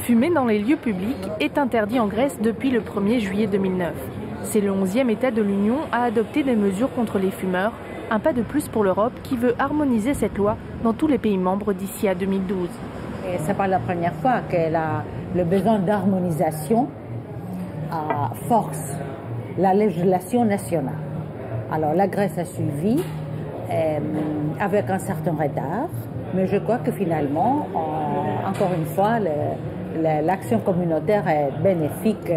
Fumer dans les lieux publics est interdit en Grèce depuis le 1er juillet 2009. C'est le 11e État de l'Union à adopter des mesures contre les fumeurs, un pas de plus pour l'Europe qui veut harmoniser cette loi dans tous les pays membres d'ici à 2012. Ce n'est pas la première fois que le besoin d'harmonisation force la législation nationale. Alors la Grèce a suivi avec un certain retard, mais je crois que finalement, encore une fois, l'action communautaire est bénéfique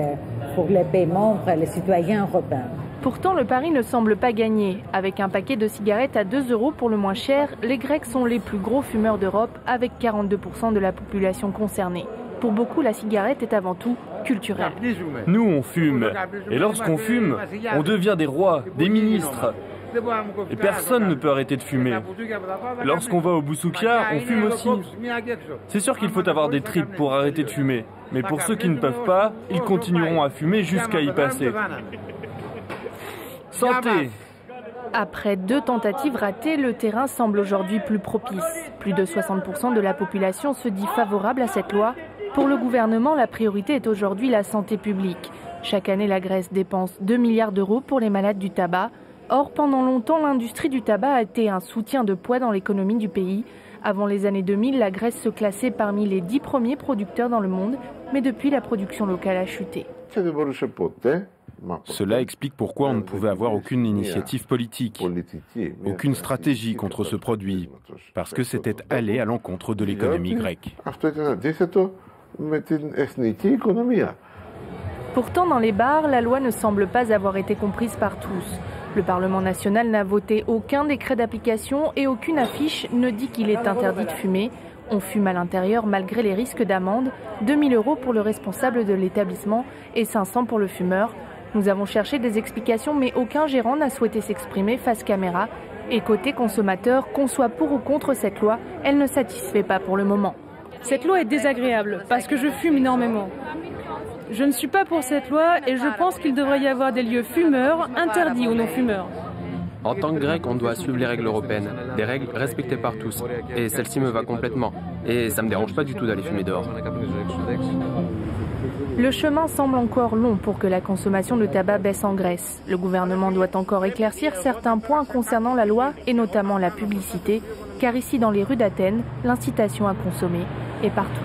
pour les pays membres et les citoyens européens. Pourtant, le pari ne semble pas gagné. Avec un paquet de cigarettes à 2 € pour le moins cher, les Grecs sont les plus gros fumeurs d'Europe, avec 42% de la population concernée. Pour beaucoup, la cigarette est avant tout culturelle. Nous, on fume. Et lorsqu'on fume, on devient des rois, des ministres. Et personne ne peut arrêter de fumer. Lorsqu'on va au Bouzoukia, on fume aussi. C'est sûr qu'il faut avoir des tripes pour arrêter de fumer. Mais pour ceux qui ne peuvent pas, ils continueront à fumer jusqu'à y passer. Santé! Après 2 tentatives ratées, le terrain semble aujourd'hui plus propice. Plus de 60% de la population se dit favorable à cette loi. Pour le gouvernement, la priorité est aujourd'hui la santé publique. Chaque année, la Grèce dépense 2 milliards d'euros pour les malades du tabac. Or, pendant longtemps, l'industrie du tabac a été un soutien de poids dans l'économie du pays. Avant les années 2000, la Grèce se classait parmi les 10 premiers producteurs dans le monde, mais depuis, la production locale a chuté. Cela explique pourquoi on ne pouvait avoir aucune initiative politique, aucune stratégie contre ce produit, parce que c'était aller à l'encontre de l'économie grecque. Pourtant, dans les bars, la loi ne semble pas avoir été comprise par tous. Le Parlement national n'a voté aucun décret d'application et aucune affiche ne dit qu'il est interdit de fumer. On fume à l'intérieur malgré les risques d'amende, 2 000 € pour le responsable de l'établissement et 500 pour le fumeur. Nous avons cherché des explications, mais aucun gérant n'a souhaité s'exprimer face caméra. Et côté consommateur, qu'on soit pour ou contre cette loi, elle ne satisfait pas pour le moment. Cette loi est désagréable parce que je fume énormément. Je ne suis pas pour cette loi et je pense qu'il devrait y avoir des lieux fumeurs interdits aux non-fumeurs. En tant que grec, on doit suivre les règles européennes, des règles respectées par tous. Et celle-ci me va complètement. Et ça me dérange pas du tout d'aller fumer dehors. Le chemin semble encore long pour que la consommation de tabac baisse en Grèce. Le gouvernement doit encore éclaircir certains points concernant la loi et notamment la publicité, car ici dans les rues d'Athènes, l'incitation à consommer est partout.